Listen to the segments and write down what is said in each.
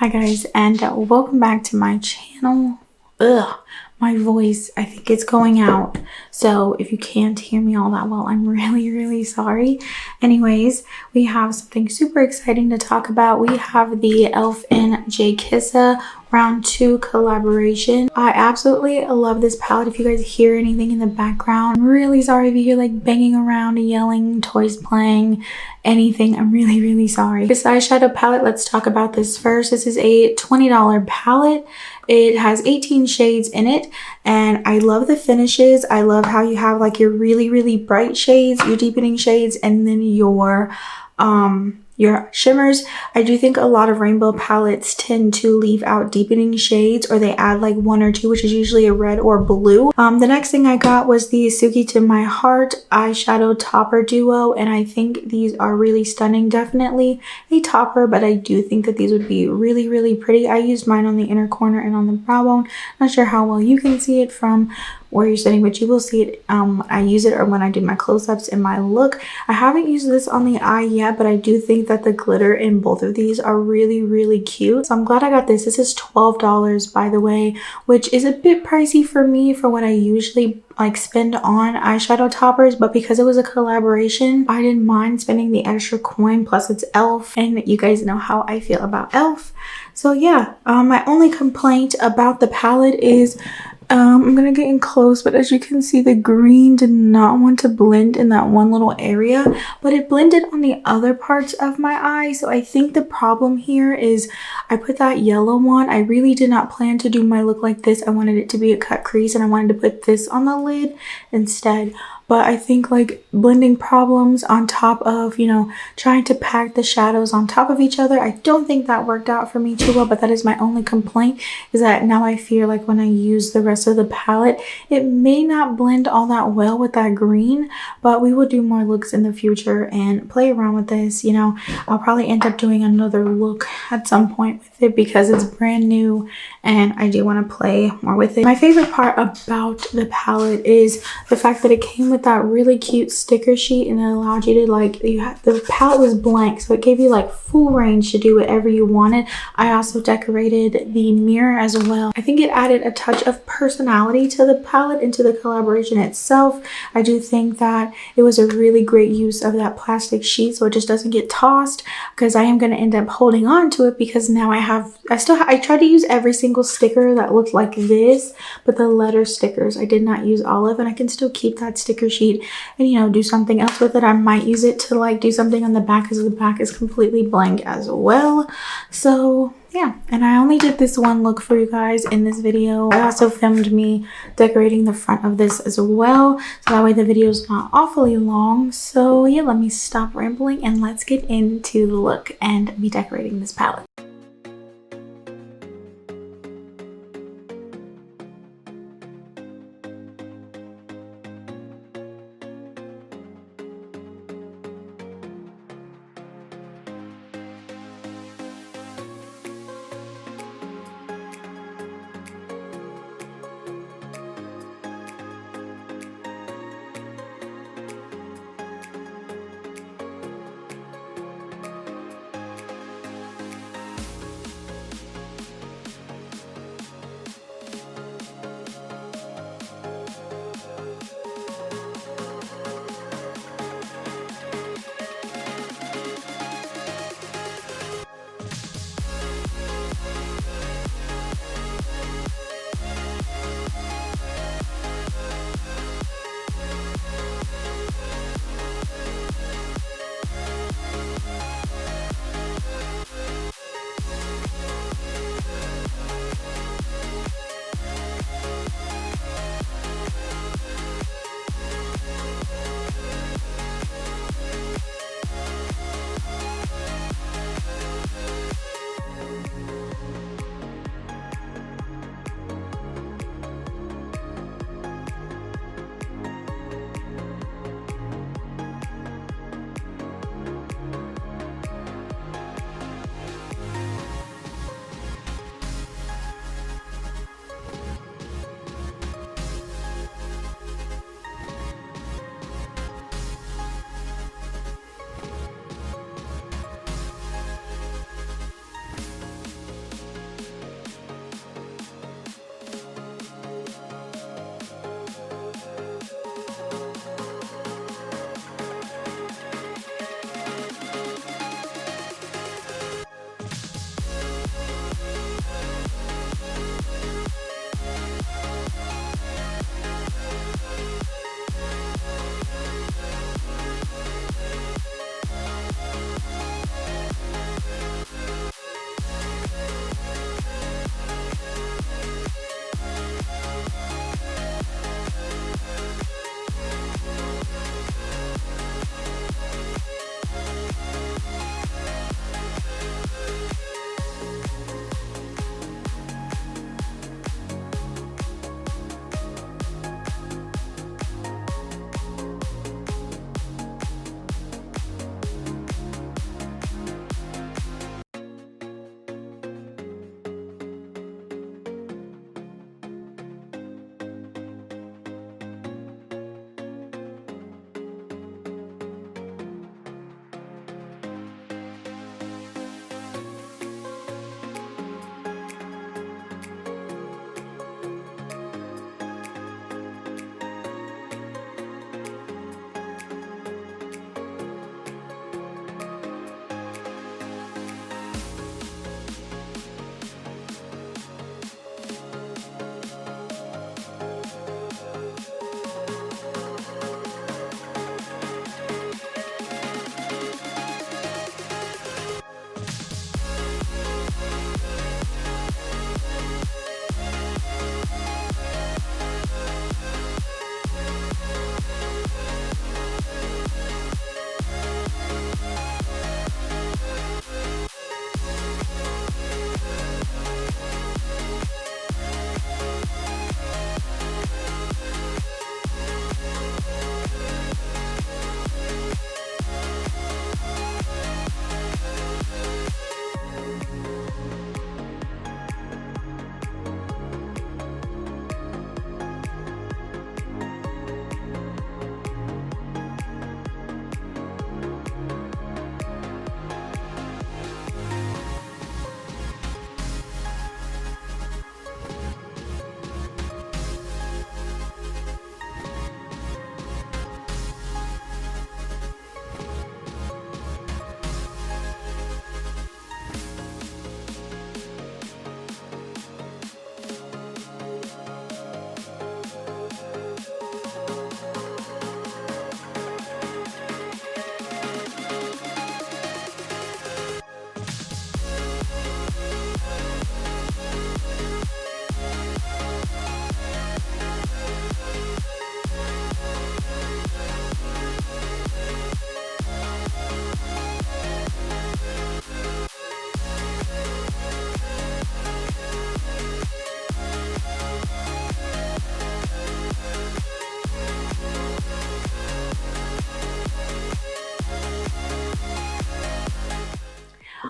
Hi guys, and welcome back to my channel. My voice, I think it's going out, so if you can't hear me all that well, I'm really sorry. Anyways, we have something super exciting to talk about. We have the E.L.F and Jkissa round 2 collaboration. I absolutely love this palette. If you guys hear anything in the background, I'm really sorry if you hear like banging around, yelling, toys playing, anything. I'm really sorry. This eyeshadow palette, let's talk about this first. This is a $20 palette. It has 18 shades in it, and I love the finishes. I love how you have like your really bright shades, your deepening shades, and then your shimmers. I do think a lot of rainbow palettes tend to leave out deepening shades, or they add like one or two, which is usually a red or blue. The next thing I got was the Suki to My Heart eyeshadow topper duo, and I think these are really stunning. Definitely a topper, but I do think that these would be really pretty. I used mine on the inner corner and on the brow bone. Not sure how well you can see it from where you're sitting, but you will see it when I use it or when I do my close-ups in my look. I haven't used this on the eye yet, but I do think that the glitter in both of these are really cute. So I'm glad I got this. This is $12, by the way, which is a bit pricey for me for what I usually like spend on eyeshadow toppers, but because it was a collaboration, I didn't mind spending the extra coin. Plus it's E.L.F, and you guys know how I feel about E.L.F. So yeah, my only complaint about the palette is I'm gonna get in close, but as you can see, the green did not want to blend in that one little area, but it blended on the other parts of my eye. So I think the problem here is I put that yellow one. I really did not plan to do my look like this. I wanted it to be a cut crease, and I wanted to put this on the lid instead. But I think like blending problems on top of, you know, trying to pack the shadows on top of each other, I don't think that worked out for me too well. But that is my only complaint, is that now I fear like when I use the rest of the palette, it may not blend all that well with that green. But we will do more looks in the future and play around with this. You know, I'll probably end up doing another look at some point with it because it's brand new and I do want to play more with it. My favorite part about the palette is the fact that it came with that really cute sticker sheet, and it allowed you to like, the palette was blank, so it gave you like full range to do whatever you wanted. I also decorated the mirror as well. I think it added a touch of personality to the palette and to the collaboration itself. I do think that it was a really great use of that plastic sheet so it just doesn't get tossed, because I am going to end up holding on to it because now I tried to use every single sticker that looked like this, but the letter stickers I did not use all of, and I can still keep that sticker sheet and, you know, do something else with it. I might use it to like do something on the back, because the back is completely blank as well. So yeah, and I only did this one look for you guys in this video. I also filmed me decorating the front of this as well, so that way the video is not awfully long. So yeah, let me stop rambling and let's get into the look and me decorating this palette.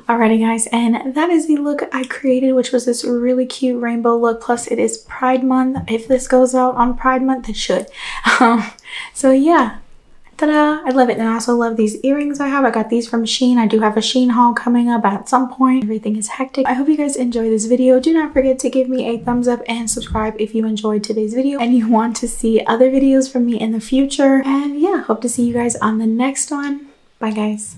Alrighty guys, and that is the look I created, which was this really cute rainbow look. Plus it is Pride Month. If this goes out on Pride Month, it should. So yeah, ta-da! I love it. And I also love these earrings I have. I got these from Shein. I do have a Shein haul coming up at some point. Everything is hectic. I hope you guys enjoy this video. Do not forget to give me a thumbs up and subscribe if you enjoyed today's video and you want to see other videos from me in the future. And yeah, hope to see you guys on the next one. Bye guys.